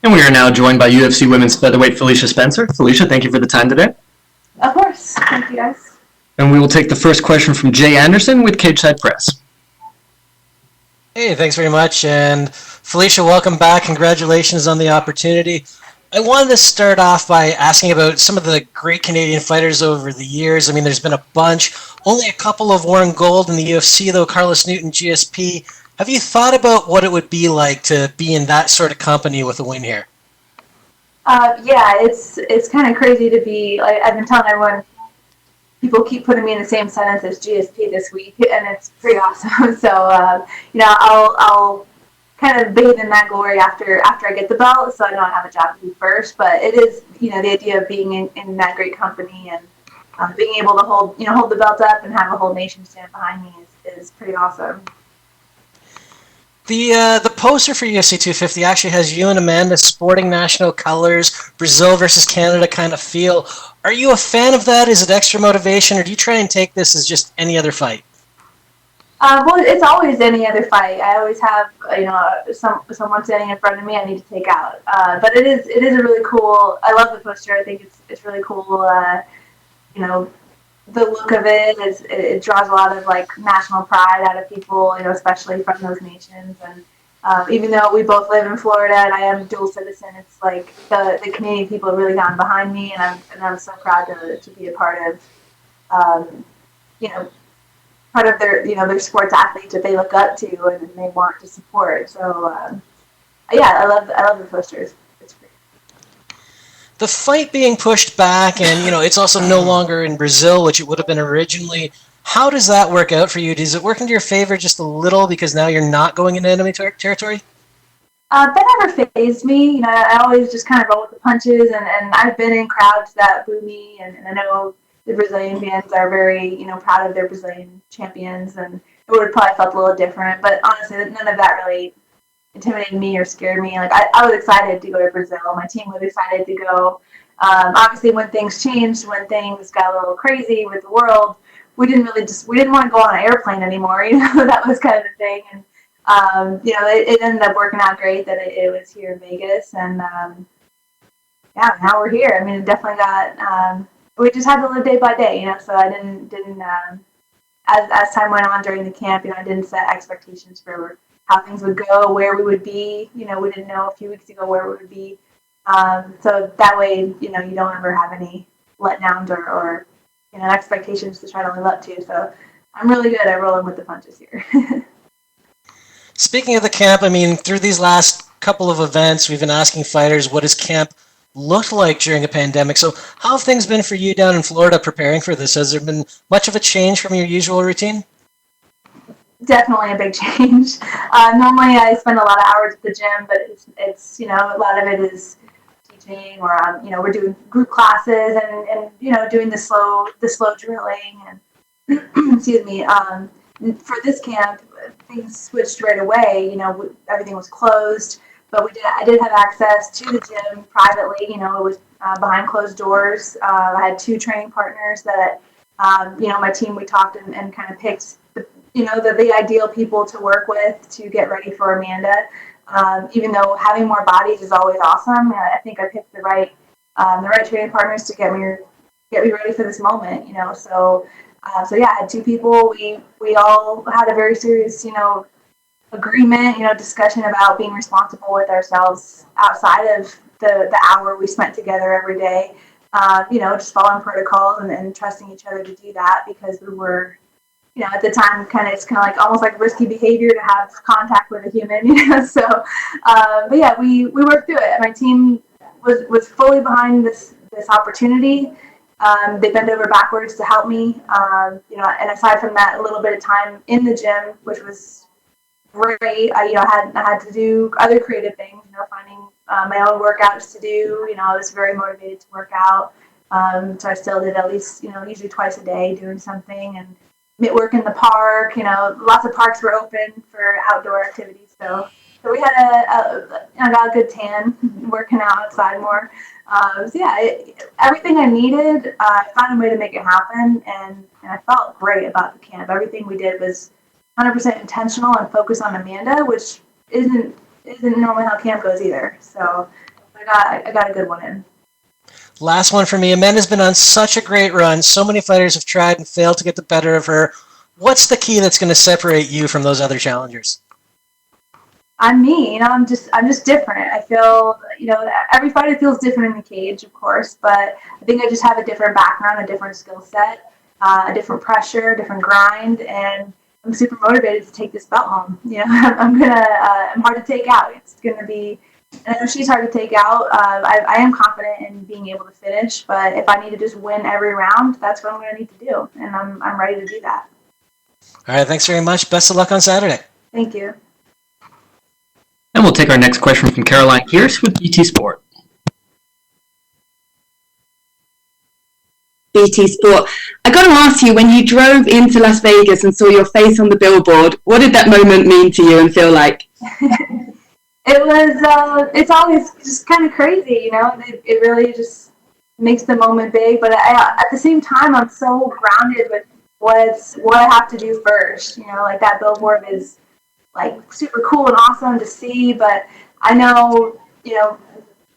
And we are now joined by UFC Women's Featherweight Felicia Spencer. Felicia, thank you for the time today. Of course. Thank you, guys. And we will take the first question from Jay Anderson with Cageside Press. Hey, thanks very much. And Felicia, welcome back. Congratulations on the opportunity. I wanted to start off by asking about some of the great Canadian fighters over the years. I mean, there's been a bunch. Only a couple have worn gold in the UFC, though. Carlos Newton, GSP. Have you thought about what it would be like to be in that sort of company with a win here? Yeah, it's kind of crazy to be. Like, I've been telling everyone, people keep putting me in the same sentence as GSP this week, and it's pretty awesome. So, I'll kind of bathe in that glory after I get the belt, so I know I have a job to do first. But it is, the idea of being in that great company and being able to hold the belt up and have a whole nation stand behind me is pretty awesome. The poster for UFC 250 actually has you and Amanda sporting national colors, Brazil versus Canada kind of feel. Are you a fan of that? Is it extra motivation, or do you try and take this as just any other fight? Well, it's always any other fight. I always have, someone standing in front of me I need to take out. But it is a really cool. I love the poster. I think it's really cool. The look of it draws a lot of like national pride out of people, especially from those nations. And even though we both live in Florida and I am dual citizen, it's like the Canadian people have really gotten behind me, and I'm so proud to be a part of, part of their sports athletes that they look up to and they want to support. So yeah, I love the posters. The fight being pushed back, and it's also no longer in Brazil, which it would have been originally. How does that work out for you? Does it work into your favor just a little because now you're not going into enemy territory? That never fazed me. I always just kind of roll with the punches, and I've been in crowds that boo me, and I know the Brazilian fans are very, proud of their Brazilian champions, and it would have probably felt a little different. But honestly, none of that really intimidated me or scared me. Like I was excited to go to Brazil. My team was excited to go. Obviously, when things changed, when things got a little crazy with the world, we didn't want to go on an airplane anymore. That was kind of the thing. And it ended up working out great that it was here in Vegas, and yeah, now we're here. I mean, it definitely got. We just had to live day by day, So I didn't. As time went on during the camp, I didn't set expectations for how things would go, where we would be. We didn't know a few weeks ago where we would be. So that way, you don't ever have any letdowns or expectations to try to live up to. So I'm really good at rolling with the punches here. Speaking of the camp, I mean, through these last couple of events, we've been asking fighters, what does camp look like during a pandemic? So how have things been for you down in Florida preparing for this? Has there been much of a change from your usual routine? Definitely a big change. Normally I spend a lot of hours at the gym, but it's a lot of it is teaching, or we're doing group classes and doing the slow drilling, and excuse me. For this camp, things switched right away. Everything was closed, but I did have access to the gym privately. It was behind closed doors. I had 2 training partners that my team, we talked and kind of picked the ideal people to work with to get ready for Amanda. Even though having more bodies is always awesome, I think I picked the right training partners to get me ready for this moment. So yeah, I had 2 people. We all had a very serious agreement, discussion about being responsible with ourselves outside of the hour we spent together every day. Just following protocols and trusting each other to do that, because we were. At the time, it's kind of like almost like risky behavior to have contact with a human, So, but yeah, we worked through it. My team was fully behind this opportunity. They bent over backwards to help me. And aside from that, a little bit of time in the gym, which was great. I had to do other creative things. Finding my own workouts to do. I was very motivated to work out. So I still did at least usually twice a day doing something, and work in the park. Lots of parks were open for outdoor activities. So we had I got a good tan working out outside more. So yeah, everything I needed, I found a way to make it happen, and I felt great about the camp. Everything we did was 100% intentional and focused on Amanda, which isn't normally how camp goes either. So I got a good one in. Last one for me. Amanda's been on such a great run. So many fighters have tried and failed to get the better of her. What's the key that's going to separate you from those other challengers? I'm me, I'm just different. I feel, every fighter feels different in the cage, of course, but I think I just have a different background, a different skill set, a different pressure, a different grind, and I'm super motivated to take this belt home. I'm hard to take out. It's gonna be, and I know she's hard to take out. I am confident in being able to finish, but if I need to just win every round, that's what I'm gonna need to do, and I'm ready to do that. All right, thanks very much. Best of luck on Saturday. Thank you. And we'll take our next question from Caroline Pierce with BT Sport. BT Sport. I got to ask you, when you drove into Las Vegas and saw your face on the billboard, what did that moment mean to you and feel like? It was, it's always just kind of crazy, it really just makes the moment big, but at the same time, I'm so grounded with what I have to do first, like that billboard is like super cool and awesome to see, but I know,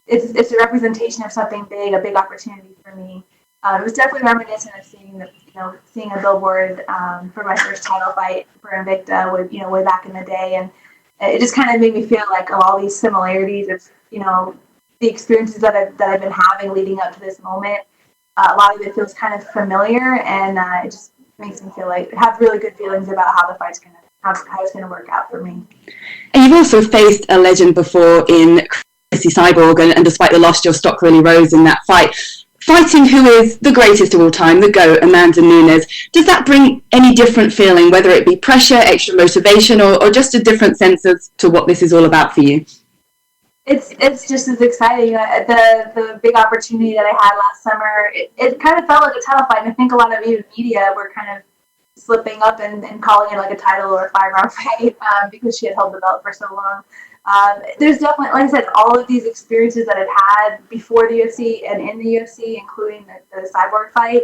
it's a representation of something big, a big opportunity for me. It was definitely reminiscent of seeing a billboard for my first title fight for Invicta, way back in the day, and it just kind of made me feel like all these similarities of, the experiences that I've been having leading up to this moment. A lot of it feels kind of familiar, and it just makes me feel like have really good feelings about how the fight's how it's gonna work out for me. And you've also faced a legend before in Chrissy Cyborg, and despite the loss, your stock really rose in that fight. Fighting who is the greatest of all time, the GOAT, Amanda Nunes, does that bring any different feeling, whether it be pressure, extra motivation, or just a different sense as to what this is all about for you? It's just as exciting. The big opportunity that I had last summer, it kind of felt like a title fight, and I think a lot of you in media were kind of slipping up and calling it like a title or a 5-round fight because she had held the belt for so long. There's definitely, like I said, all of these experiences that I've had before the UFC and in the UFC, including the Cyborg fight,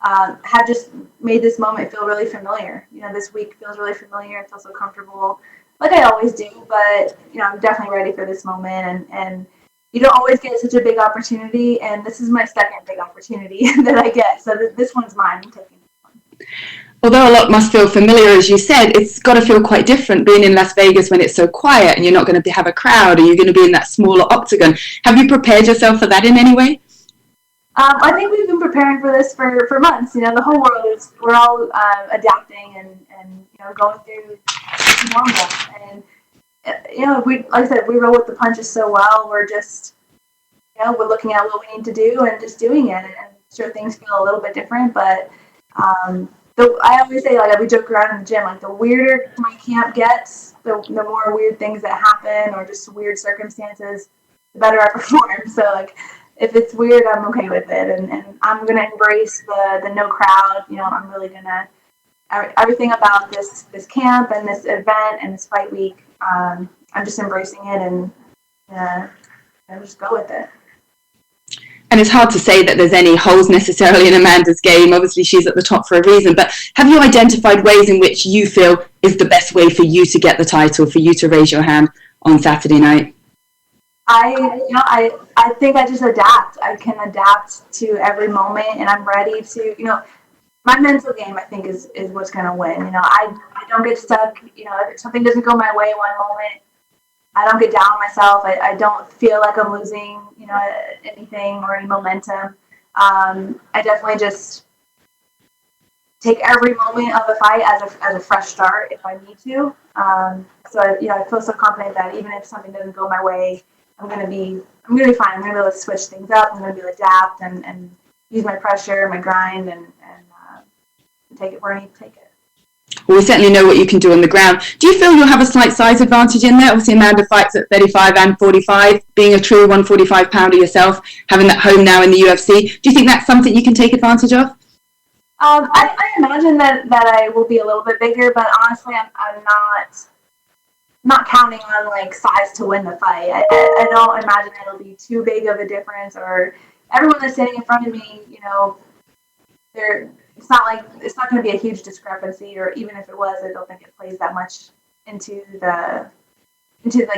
have just made this moment feel really familiar. This week feels really familiar. I feel so comfortable, like I always do, but, I'm definitely ready for this moment, and you don't always get such a big opportunity, and this is my second big opportunity that I get, so this one's mine. I'm taking this one. Although a lot must feel familiar, as you said, it's got to feel quite different being in Las Vegas when it's so quiet and you're not going to have a crowd, or you're going to be in that smaller octagon. Have you prepared yourself for that in any way? I think we've been preparing for this for months. The whole world we're all adapting and going through normal. And like I said, we roll with the punches so well. We're just we're looking at what we need to do and just doing it. And sure, things feel a little bit different, but I always say, like, we joke around in the gym, like, the weirder my camp gets, the more weird things that happen or just weird circumstances, the better I perform. So, like, if it's weird, I'm okay with it, and I'm going to embrace the no crowd. I'm really going to, everything about this camp and this event and this fight week, I'm just embracing it and just go with it. And it's hard to say that there's any holes necessarily in Amanda's game. Obviously, she's at the top for a reason. But have you identified ways in which you feel is the best way for you to get the title, for you to raise your hand on Saturday night? I think I just adapt. I can adapt to every moment, and I'm ready to, my mental game, I think, is what's going to win. I don't get stuck. If something doesn't go my way one moment, I don't get down on myself. I don't feel like I'm losing, anything or any momentum. I definitely just take every moment of the fight as a fresh start if I need to. So I feel so confident that even if something doesn't go my way, I'm gonna be fine. I'm gonna be able to switch things up. I'm gonna be able to adapt and use my pressure, my grind, and take it where I need to take it. Well, we certainly know what you can do on the ground. Do you feel you'll have a slight size advantage in there? Obviously, Amanda fights at 35 and 45. Being a true 145-pounder yourself, having that home now in the UFC, do you think that's something you can take advantage of? I imagine that I will be a little bit bigger, but honestly, I'm not counting on like size to win the fight. I don't imagine it'll be too big of a difference, or everyone that's standing in front of me, it's not going to be a huge discrepancy, or even if it was, I don't think it plays that much into the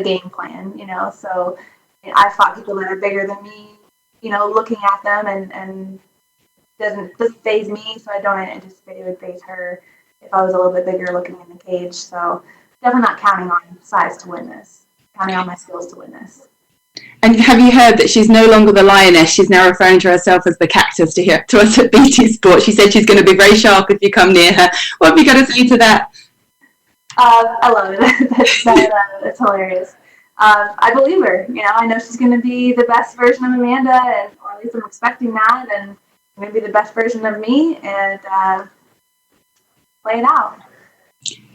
game plan, So I fought people that are bigger than me, looking at them and doesn't faze me, so I don't anticipate it would faze her if I was a little bit bigger looking in the cage. So definitely not counting on size to win this, counting on my skills to win this. And have you heard that she's no longer the lioness? She's now referring to herself as the cactus to us at BT Sport. She said she's going to be very sharp if you come near her. What have you got to say to that? I love it. That's hilarious. I believe her. I know she's going to be the best version of Amanda, or at least I'm expecting that, and going to be the best version of me, and play it out.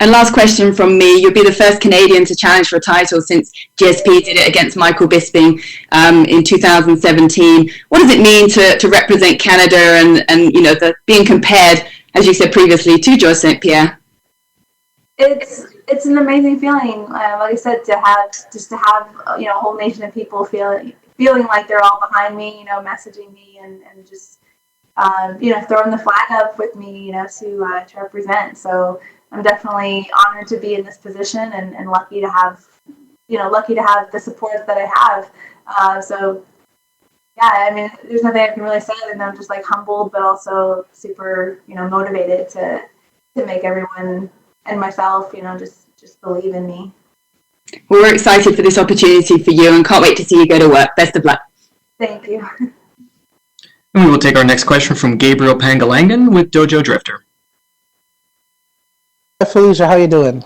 And last question from me. You'll be the first Canadian to challenge for a title since GSP did it against Michael Bisping in 2017. What does it mean to represent Canada and being compared, as you said previously, to Georges St. Pierre? It's an amazing feeling. Like I said, to have a whole nation of people feeling like they're all behind me, messaging me and just throwing the flag up with me, to represent. So I'm definitely honored to be in this position and lucky to have the support that I have. So yeah, I mean, there's nothing I can really say other than I'm just like humbled, but also super, motivated to make everyone and myself, just believe in me. Well, we're excited for this opportunity for you and can't wait to see you go to work. Best of luck. Thank you. And we will take our next question from Gabriel Pangalangan with Dojo Drifter. Hi, Felicia, how you doing?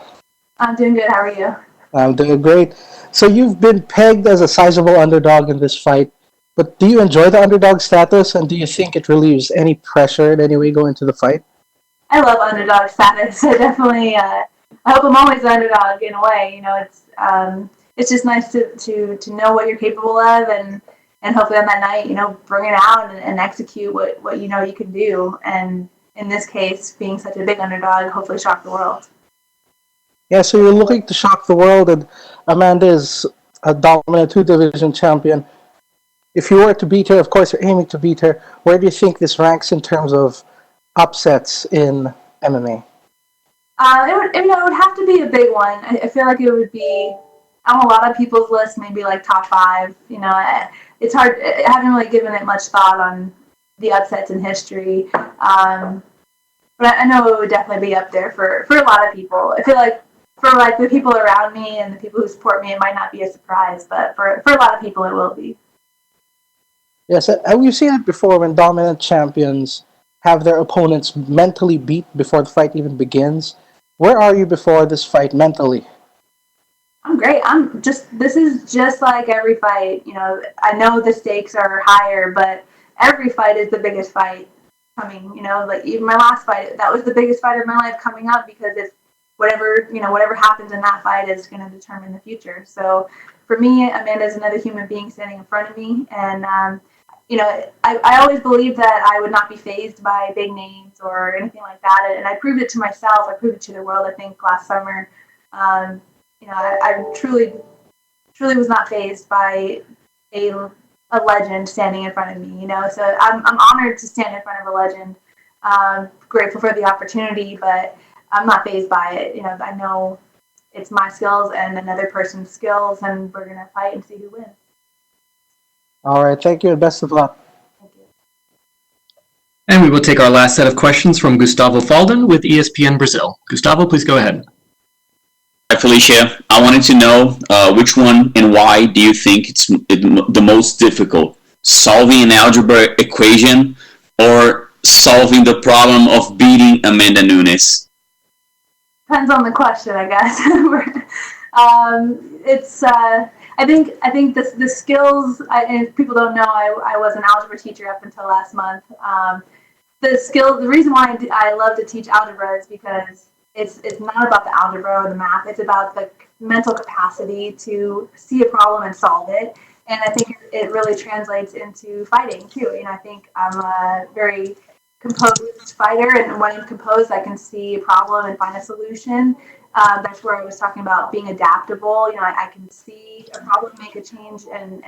I'm doing good. How are you? I'm doing great. So you've been pegged as a sizable underdog in this fight, but do you enjoy the underdog status, and do you think it relieves any pressure in any way going into the fight? I love underdog status. I definitely, I hope I'm always an underdog in a way. It's just nice to know what you're capable of and hopefully on that night, bring it out and execute what you can do. And in this case, being such a big underdog, hopefully shock the world. Yeah, so you're looking to shock the world, and Amanda is a dominant two-division champion. If you were to beat her, of course you're aiming to beat her, where do you think this ranks in terms of upsets in MMA? It would have to be a big one. I feel like it would be on a lot of people's list, maybe like top 5. It's hard. I haven't really given it much thought on the upsets in history. But I know it would definitely be up there for a lot of people. I feel like for like the people around me and the people who support me, it might not be a surprise, but for a lot of people, it will be. Yes, we've seen it before when dominant champions have their opponents mentally beat before the fight even begins. Where are you before this fight mentally? I'm great. This is just like every fight. I know the stakes are higher, but every fight is the biggest fight coming. Like even my last fight, that was the biggest fight of my life coming up because it's whatever happens in that fight is going to determine the future. So for me, Amanda is another human being standing in front of me. And, I always believed that I would not be fazed by big names or anything like that. And I proved it to myself. I proved it to the world, I think, last summer. I truly was not fazed by a legend standing in front of me, So I'm honored to stand in front of a legend. Grateful for the opportunity, but I'm not fazed by it. I know it's my skills and another person's skills, and we're gonna fight and see who wins. All right, thank you and best of luck. Thank you. And we will take our last set of questions from Gustavo Falden with ESPN Brazil. Gustavo, please go ahead. Hi, Felicia. I wanted to know which one and why do you think it's the most difficult? Solving an algebra equation or solving the problem of beating Amanda Nunes? Depends on the question, I guess. I think the skills, and people don't know, I was an algebra teacher up until last month. The reason why I love to teach algebra is because it's not about the algebra or the math. It's about the mental capacity to see a problem and solve it. And I think it really translates into fighting too. I think I'm a very composed fighter, and when I'm composed, I can see a problem and find a solution. That's where I was talking about being adaptable. I can see a problem, make a change, and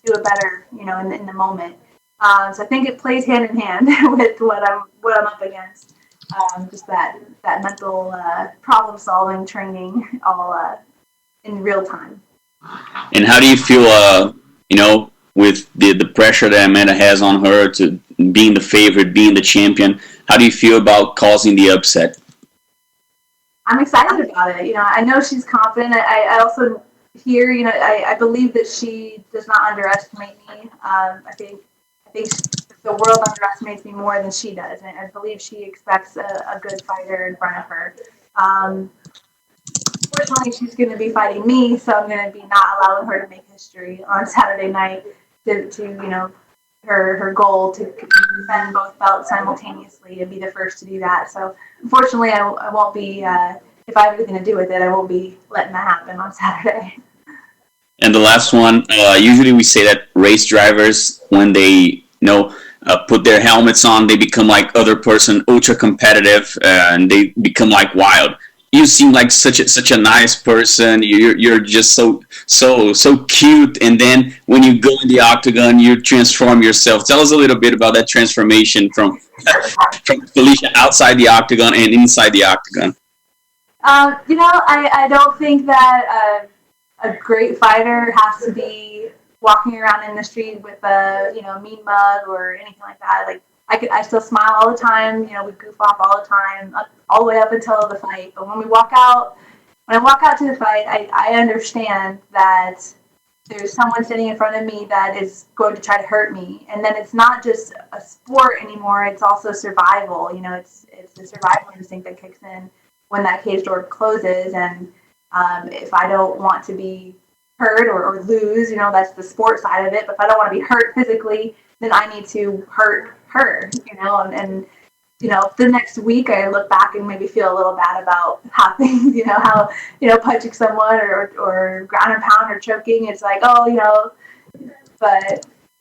do it better. In the moment. So I think it plays hand in hand with what I'm up against. Just that mental problem solving training, all in real time. And how do you feel with the pressure that Amanda has on her to being the favorite, being the champion. How do you feel about causing the upset? I'm excited about it. I know she's confident. I also hear, I believe that she does not underestimate me. I think the world underestimates me more than she does. And I believe she expects a good fighter in front of her. Fortunately, she's going to be fighting me, so I'm going to be not allowing her to make history on Saturday night to her goal to defend both belts simultaneously and be the first to do that. So unfortunately, I won't be, if I have anything to do with it, I won't be letting that happen on Saturday. And the last one, usually we say that race drivers, when they put their helmets on, they become like other person, ultra competitive, and they become like wild. You seem like such a nice person. You're just so cute. And then when you go in the octagon, you transform yourself. Tell us a little bit about that transformation from Felicia outside the octagon and inside the octagon. I don't think that a great fighter has to be walking around in the street with a mean mug or anything like that. Like I still smile all the time. We goof off all the time, all the way up until the fight. But when I walk out to the fight, I understand that there's someone sitting in front of me that is going to try to hurt me. And then it's not just a sport anymore; it's also survival. It's the survival instinct that kicks in when that cage door closes. And if I don't want to be hurt or lose, that's the sport side of it. But if I don't want to be hurt physically, then I need to hurt her, and the next week I look back and maybe feel a little bad about how things, how, punching someone or ground and pound or choking. It's like, but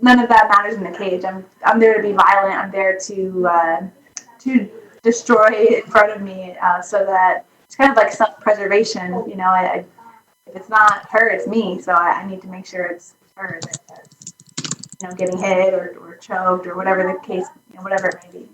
none of that matters in the cage. I'm there to be violent. I'm there to destroy in front of me, so that it's kind of like self-preservation. If it's not her, it's me. So I need to make sure it's her that's getting hit or choked or whatever the case, whatever it may be.